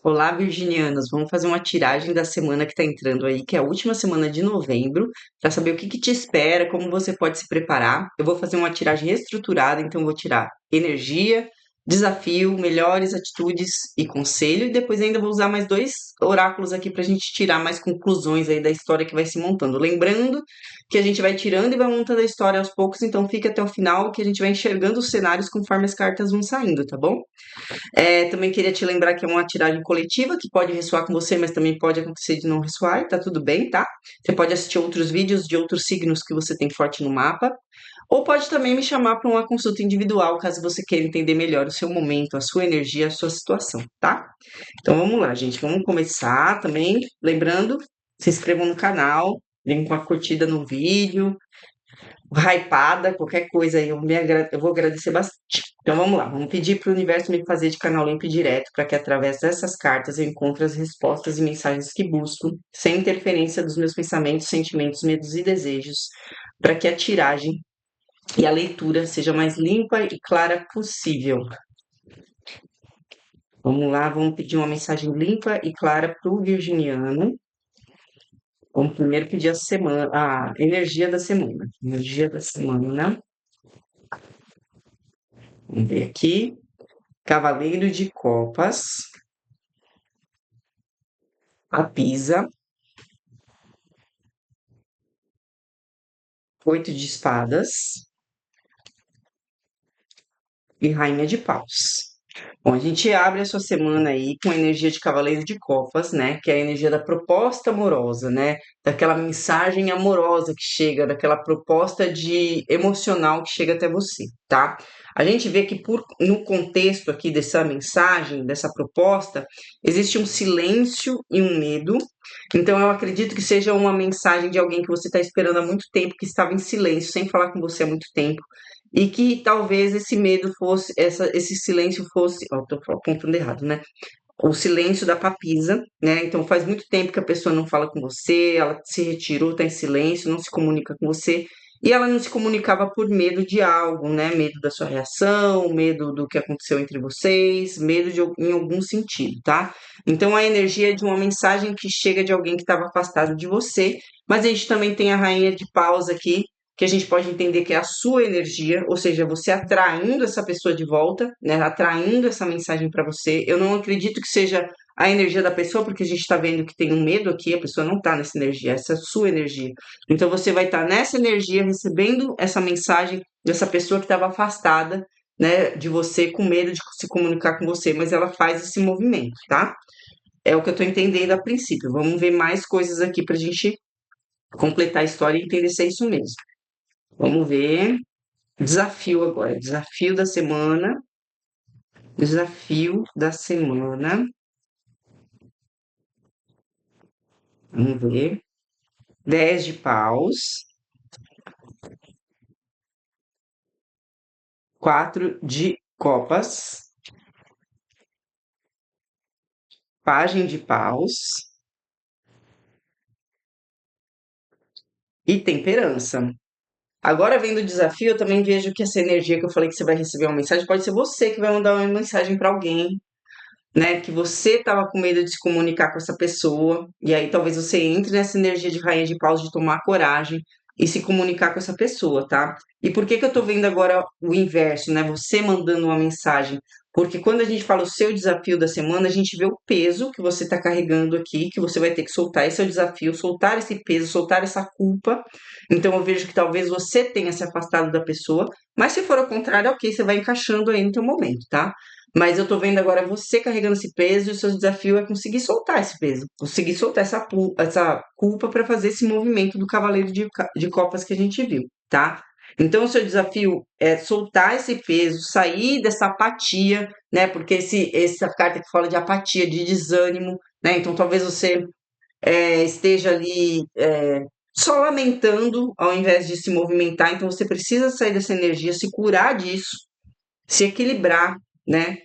Olá, virginianos. Vamos fazer uma tiragem da semana que está entrando aí, que é a última semana de novembro, para saber o que que te espera, como você pode se preparar. Eu vou fazer uma tiragem estruturada, então eu vou tirar energia, desafio, melhores atitudes e conselho, e depois ainda vou usar mais dois oráculos aqui para a gente tirar mais conclusões aí da história que vai se montando. Lembrando que a gente vai tirando e vai montando a história aos poucos, então fica até o final que a gente vai enxergando os cenários conforme as cartas vão saindo, tá bom? Também queria te lembrar que é uma tiragem coletiva que pode ressoar com você, mas também pode acontecer de não ressoar, e tá tudo bem, tá? Você pode assistir outros vídeos de outros signos que você tem forte no mapa, ou pode também me chamar para uma consulta individual, caso você queira entender melhor o seu momento, a sua energia, a sua situação, tá? Então vamos lá, gente, vamos começar também. Lembrando, se inscrevam no canal, deem uma curtida no vídeo, hypada, qualquer coisa aí, eu vou agradecer bastante. Então vamos lá, vamos pedir para o universo me fazer de canal limpo e direto, para que através dessas cartas eu encontre as respostas e mensagens que busco, sem interferência dos meus pensamentos, sentimentos, medos e desejos, para que a tiragem e a leitura seja mais limpa e clara possível. Vamos lá, vamos pedir uma mensagem limpa e clara para o virginiano. Vamos primeiro pedir a energia da semana. Energia da semana, né? Vamos ver aqui. Cavaleiro de Copas, a Pisa, Oito de Espadas e Rainha de Paus. Bom, a gente abre a sua semana aí com a energia de Cavaleiro de Copas, né? Que é a energia da proposta amorosa, né? Daquela mensagem amorosa que chega, daquela proposta de emocional que chega até você, tá? A gente vê que no contexto aqui dessa mensagem, dessa proposta, existe um silêncio e um medo. Então eu acredito que seja uma mensagem de alguém que você está esperando há muito tempo, que estava em silêncio, sem falar com você há muito tempo e que talvez esse medo fosse, esse silêncio fosse, ó, tô apontando errado, né? O silêncio da papisa, né? Então faz muito tempo que a pessoa não fala com você, ela se retirou, tá em silêncio, não se comunica com você, e ela não se comunicava por medo de algo, né? Medo da sua reação, medo do que aconteceu entre vocês, medo em algum sentido, tá? Então a energia é de uma mensagem que chega de alguém que estava afastado de você, mas a gente também tem a rainha de paus aqui, que a gente pode entender que é a sua energia, ou seja, você atraindo essa pessoa de volta, né, atraindo essa mensagem para você. Eu não acredito que seja a energia da pessoa, porque a gente está vendo que tem um medo aqui, a pessoa não está nessa energia, essa é a sua energia. Então você vai estar nessa energia, recebendo essa mensagem dessa pessoa que estava afastada, né, de você, com medo de se comunicar com você, mas ela faz esse movimento, tá? É o que eu estou entendendo a princípio. Vamos ver mais coisas aqui para a gente completar a história e entender se é isso mesmo. Vamos ver. Desafio agora. Desafio da semana. Desafio da semana. Vamos ver. 10 de paus. 4 de copas. Pagem de paus. E temperança. Agora, vendo o desafio, eu também vejo que essa energia que eu falei que você vai receber uma mensagem, pode ser você que vai mandar uma mensagem para alguém, né? Que você estava com medo de se comunicar com essa pessoa, e aí talvez você entre nessa energia de rainha de paus de tomar coragem e se comunicar com essa pessoa, tá? E por que que eu tô vendo agora o inverso, né? Você mandando uma mensagem. Porque quando a gente fala o seu desafio da semana, a gente vê o peso que você está carregando aqui, que você vai ter que soltar. Esse é o desafio, soltar esse peso, soltar essa culpa. Então eu vejo que talvez você tenha se afastado da pessoa, mas se for ao contrário, ok, você vai encaixando aí no teu momento, tá? Mas eu tô vendo agora você carregando esse peso e o seu desafio é conseguir soltar esse peso, conseguir soltar essa culpa para fazer esse movimento do cavaleiro de copas que a gente viu, tá? Então, o seu desafio é soltar esse peso, sair dessa apatia, né? Porque essa carta que fala de apatia, de desânimo, né? Então, talvez você esteja ali só lamentando ao invés de se movimentar. Então, você precisa sair dessa energia, se curar disso, se equilibrar, né?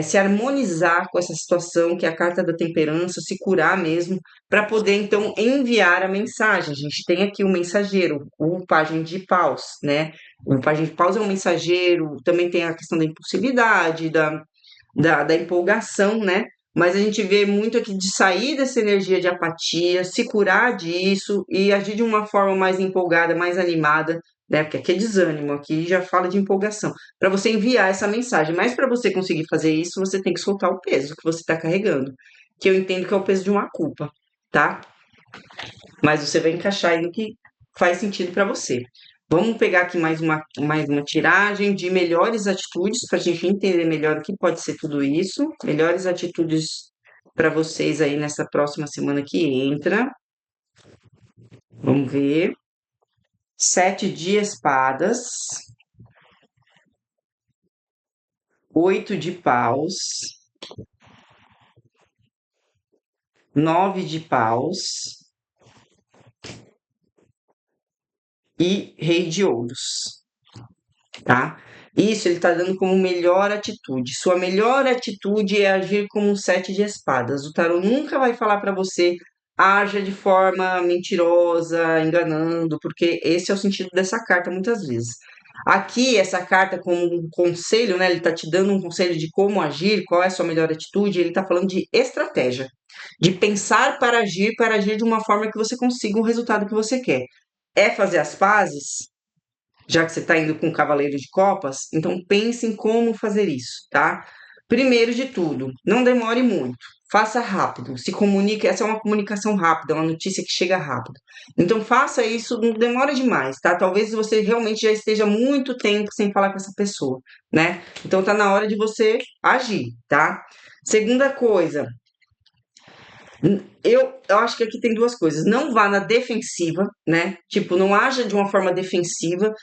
Se harmonizar com essa situação, que é a carta da temperança, se curar mesmo, para poder então enviar a mensagem. A gente tem aqui o mensageiro, o pajem de paus, né? O pajem de paus é um mensageiro, também tem a questão da impulsividade, da empolgação, né? mas a gente vê muito aqui de sair dessa energia de apatia, se curar disso e agir de uma forma mais empolgada, mais animada, né? Porque aqui é desânimo, aqui já fala de empolgação, para você enviar essa mensagem. Mas para você conseguir fazer isso, você tem que soltar o peso que você está carregando, que eu entendo que é o peso de uma culpa, tá? Mas você vai encaixar aí no que faz sentido para você. Vamos pegar aqui mais uma tiragem de melhores atitudes para a gente entender melhor o que pode ser tudo isso. Melhores atitudes para vocês aí nessa próxima semana que entra. Vamos ver. 7 de espadas. 8 de paus. 9 de paus. E rei de ouros. Tá? Isso ele está dando como melhor atitude. Sua melhor atitude é agir como um 7 de espadas. O tarô nunca vai falar para você haja de forma mentirosa, enganando, porque esse é o sentido dessa carta muitas vezes. Aqui, essa carta, como um conselho, né? Ele está te dando um conselho de como agir, qual é a sua melhor atitude, ele está falando de estratégia, de pensar para agir de uma forma que você consiga o resultado que você quer. É fazer as pazes? Já que você está indo com o Cavaleiro de Copas, então pense em como fazer isso, tá? Primeiro de tudo, não demore muito, faça rápido, se comunique, essa é uma comunicação rápida, uma notícia que chega rápido. Então faça isso, não demora demais, tá? Talvez você realmente já esteja muito tempo sem falar com essa pessoa, né? Então tá na hora de você agir, tá? Segunda coisa, eu acho que aqui tem duas coisas. Não vá na defensiva, né? Tipo, não haja de uma forma defensiva,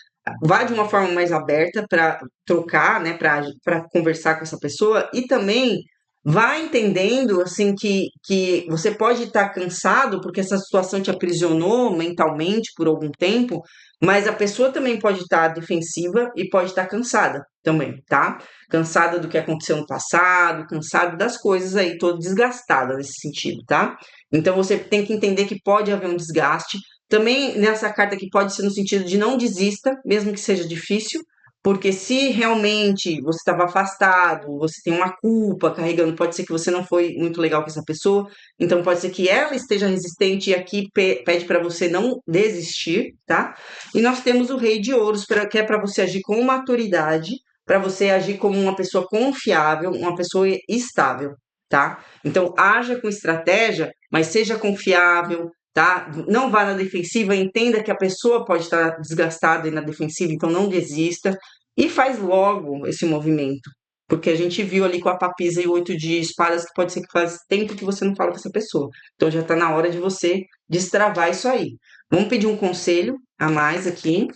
vá de uma forma mais aberta para trocar, né? Para conversar com essa pessoa e também vá entendendo assim que você pode estar cansado porque essa situação te aprisionou mentalmente por algum tempo, mas a pessoa também pode estar defensiva e pode estar cansada também, tá? Cansada do que aconteceu no passado, cansada das coisas aí, toda desgastada nesse sentido, tá? Então você tem que entender que pode haver um desgaste. Também nessa carta aqui pode ser no sentido de não desista, mesmo que seja difícil, porque se realmente você estava afastado, você tem uma culpa carregando, pode ser que você não foi muito legal com essa pessoa, então pode ser que ela esteja resistente e aqui pede para você não desistir, tá? E nós temos o Rei de Ouros, que é para você agir com maturidade, para você agir como uma pessoa confiável, uma pessoa estável, tá? Então, haja com estratégia, mas seja confiável, tá? Não vá na defensiva, entenda que a pessoa pode estar desgastada e na defensiva, então não desista e faz logo esse movimento. Porque a gente viu ali com a papisa e o 8 de espadas que pode ser que faz tempo que você não fala com essa pessoa. Então já está na hora de você destravar isso aí. Vamos pedir um conselho a mais aqui.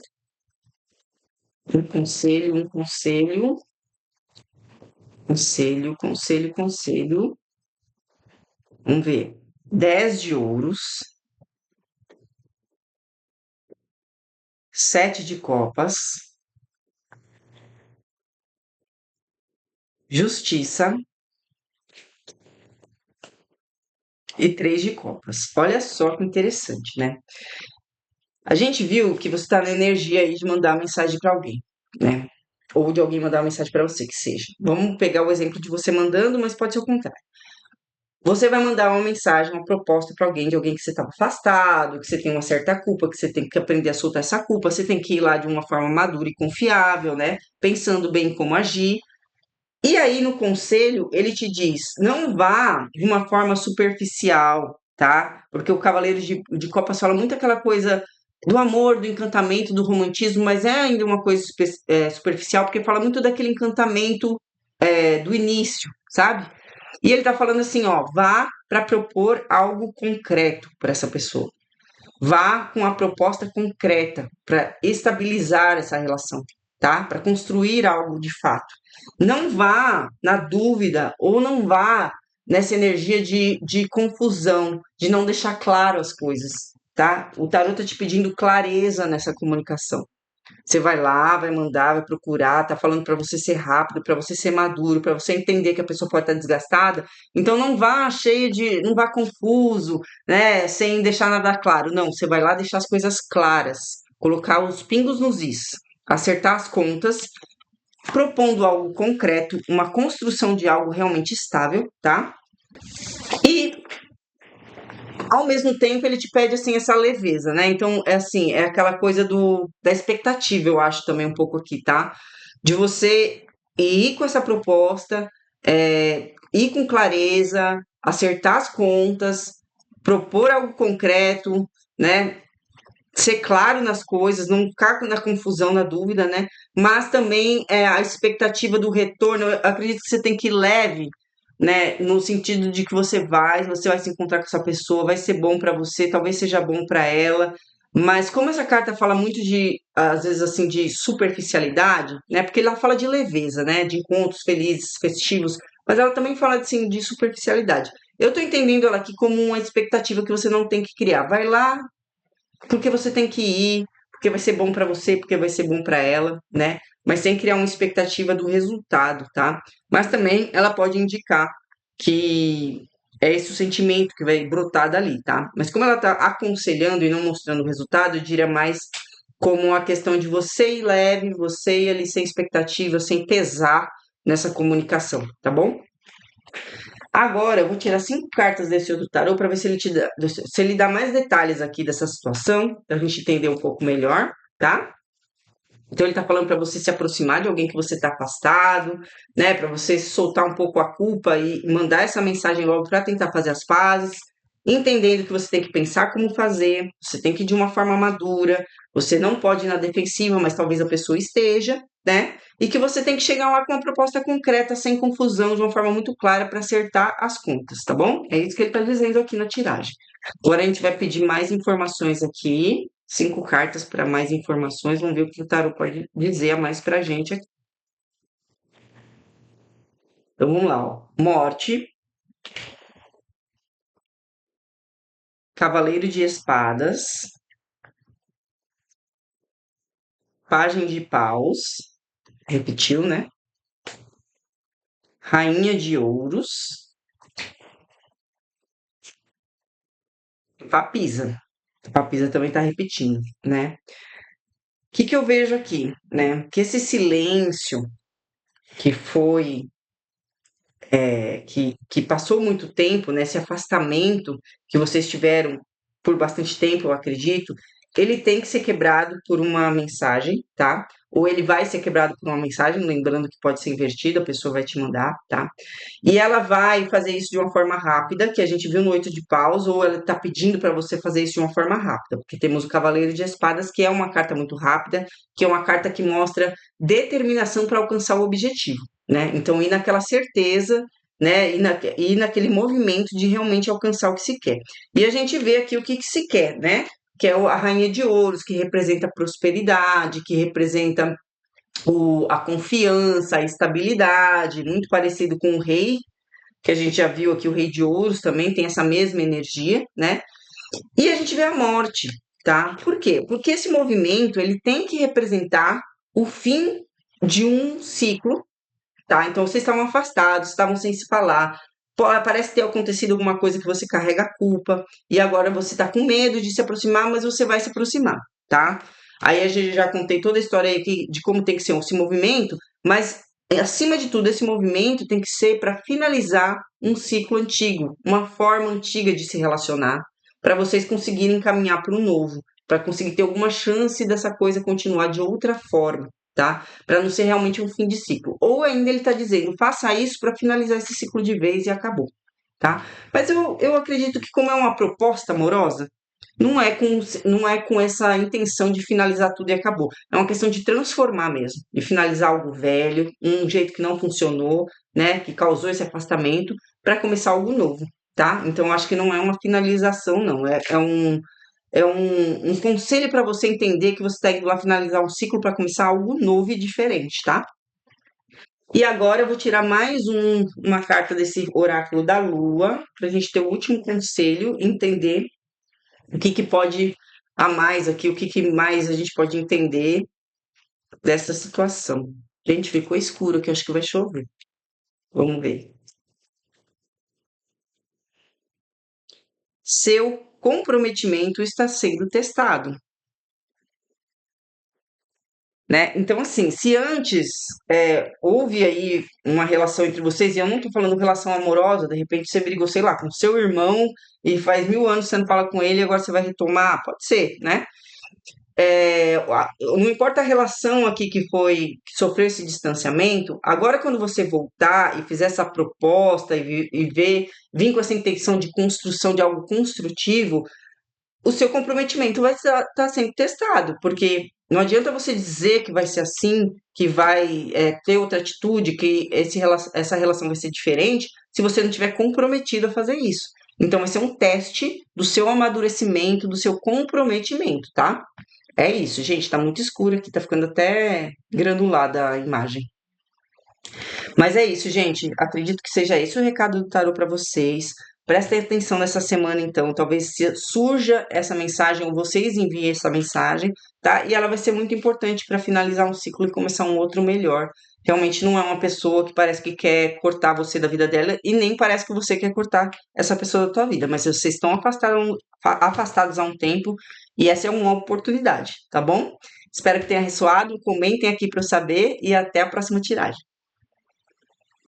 Um conselho. Conselho. Vamos ver. 10 de ouros. 7 de copas. Justiça. E 3 de copas. Olha só que interessante, né? A gente viu que você está na energia aí de mandar uma mensagem para alguém, né? Ou de alguém mandar uma mensagem para você, que seja. Vamos pegar o exemplo de você mandando, mas pode ser o contrário. Você vai mandar uma mensagem, uma proposta para alguém, de alguém que você estava afastado, que você tem uma certa culpa, que você tem que aprender a soltar essa culpa, você tem que ir lá de uma forma madura e confiável, né? Pensando bem como agir. E aí, no conselho, ele te diz: não vá de uma forma superficial, tá? Porque o Cavaleiro de Copas fala muito aquela coisa do amor, do encantamento, do romantismo, mas é ainda uma coisa superficial, porque fala muito daquele encantamento do início, sabe? E ele tá falando assim, ó, vá para propor algo concreto para essa pessoa. Vá com a proposta concreta para estabilizar essa relação, tá? Para construir algo de fato. Não vá na dúvida ou não vá nessa energia de confusão, de não deixar claro as coisas, tá? O tarot tá te pedindo clareza nessa comunicação. Você vai lá, vai mandar, vai procurar, tá falando para você ser rápido, para você ser maduro, para você entender que a pessoa pode estar desgastada. Então não vá não vá confuso, né, sem deixar nada claro. Não, você vai lá deixar as coisas claras, colocar os pingos nos is, acertar as contas, propondo algo concreto, uma construção de algo realmente estável, tá? E ao mesmo tempo ele te pede assim essa leveza, né? Então é assim, é aquela coisa da expectativa, eu acho também um pouco aqui, tá? De você ir com essa proposta, ir com clareza, acertar as contas, propor algo concreto, né? Ser claro nas coisas, não ficar na confusão, na dúvida, né? Mas também a expectativa do retorno, eu acredito que você tem que ir leve, né? No sentido de que você vai se encontrar com essa pessoa, vai ser bom para você, talvez seja bom para ela. Mas como essa carta fala muito de, às vezes assim, de superficialidade, né? Porque ela fala de leveza, né? De encontros felizes, festivos, mas ela também fala assim de superficialidade. Eu tô entendendo ela aqui como uma expectativa que você não tem que criar. Vai lá, porque você tem que ir, porque vai ser bom para você, porque vai ser bom para ela, né? Mas sem criar uma expectativa do resultado, tá? Mas também ela pode indicar que é esse o sentimento que vai brotar dali, tá? Mas como ela tá aconselhando e não mostrando o resultado, eu diria mais como a questão de você ir leve, você ir ali sem expectativa, sem pesar nessa comunicação, tá bom? Agora eu vou tirar 5 cartas desse outro tarô para ver se ele se ele dá mais detalhes aqui dessa situação, para a gente entender um pouco melhor, tá? Então ele tá falando para você se aproximar de alguém que você tá afastado, né? Para você soltar um pouco a culpa e mandar essa mensagem logo para tentar fazer as pazes, entendendo que você tem que pensar como fazer, você tem que ir de uma forma madura, você não pode ir na defensiva, mas talvez a pessoa esteja, né? E que você tem que chegar lá com uma proposta concreta, sem confusão, de uma forma muito clara para acertar as contas, tá bom? É isso que ele está dizendo aqui na tiragem. Agora a gente vai pedir mais informações aqui, 5 cartas para mais informações. Vamos ver o que o tarot pode dizer a mais para a gente aqui. Então vamos lá, ó. Morte, Cavaleiro de Espadas, Pagem de Paus, repetiu, né? Rainha de Ouros, Papisa. Papisa também está repetindo, né? O que eu vejo aqui, né? Que esse silêncio que foi, que passou muito tempo, né? Esse afastamento que vocês tiveram por bastante tempo, eu acredito, ele tem que ser quebrado por uma mensagem, tá? Ou ele vai ser quebrado por uma mensagem, lembrando que pode ser invertido, a pessoa vai te mandar, tá? E ela vai fazer isso de uma forma rápida, que a gente viu no 8 de paus, ou ela está pedindo para você fazer isso de uma forma rápida, porque temos o Cavaleiro de Espadas, que é uma carta muito rápida, que é uma carta que mostra determinação para alcançar o objetivo, né? Então, ir naquela certeza, né? Ir naquele movimento de realmente alcançar o que se quer. E a gente vê aqui o que se quer, né? Que é a Rainha de Ouros, que representa a prosperidade, que representa a confiança, a estabilidade, muito parecido com o rei, que a gente já viu aqui, o rei de ouros também tem essa mesma energia, né? E a gente vê a morte, tá? Por quê? Porque esse movimento, ele tem que representar o fim de um ciclo, tá? Então, vocês estavam afastados, estavam sem se falar, parece ter acontecido alguma coisa que você carrega a culpa, e agora você tá com medo de se aproximar, mas você vai se aproximar, tá? Aí a gente já contei toda a história aqui de como tem que ser esse movimento, mas acima de tudo, esse movimento tem que ser para finalizar um ciclo antigo, uma forma antiga de se relacionar, para vocês conseguirem caminhar para o novo, para conseguir ter alguma chance dessa coisa continuar de outra forma, tá? Para não ser realmente um fim de ciclo. Ou ainda ele está dizendo, faça isso para finalizar esse ciclo de vez e acabou, tá? Mas eu acredito que como é uma proposta amorosa, não é com essa intenção de finalizar tudo e acabou. É uma questão de transformar mesmo, de finalizar algo velho, um jeito que não funcionou, né, que causou esse afastamento, para começar algo novo, tá? Então, eu acho que não é uma finalização, não. É um conselho para você entender que você está indo lá finalizar um ciclo para começar algo novo e diferente, tá? E agora eu vou tirar mais uma carta desse oráculo da Lua, para a gente ter o último conselho, entender o que pode a mais aqui, o que mais a gente pode entender dessa situação. Gente, ficou escuro aqui, acho que vai chover. Vamos ver. Seu comprometimento está sendo testado. né? Então, assim, se antes houve aí uma relação entre vocês, e eu não tô falando relação amorosa, de repente você brigou, sei lá, com seu irmão e faz 1000 anos que você não fala com ele e agora você vai retomar, pode ser, né? Não importa a relação aqui que sofreu esse distanciamento, agora quando você voltar e fizer essa proposta vir com essa intenção de construção de algo construtivo, o seu comprometimento vai estar sempre testado, porque não adianta você dizer que vai ser assim, que vai ter outra atitude, que essa relação vai ser diferente, se você não estiver comprometido a fazer isso. Então, vai ser um teste do seu amadurecimento, do seu comprometimento, tá? É isso, gente. Tá muito escuro aqui, tá ficando até granulada a imagem. Mas é isso, gente. Acredito que seja esse o recado do tarô para vocês. Prestem atenção nessa semana, então. Talvez surja essa mensagem, ou vocês enviem essa mensagem, tá? E ela vai ser muito importante para finalizar um ciclo e começar um outro melhor. Realmente não é uma pessoa que parece que quer cortar você da vida dela, e nem parece que você quer cortar essa pessoa da tua vida. Mas vocês estão afastados há um tempo, e essa é uma oportunidade, tá bom? Espero que tenha ressoado. Comentem aqui para eu saber, e até a próxima tiragem.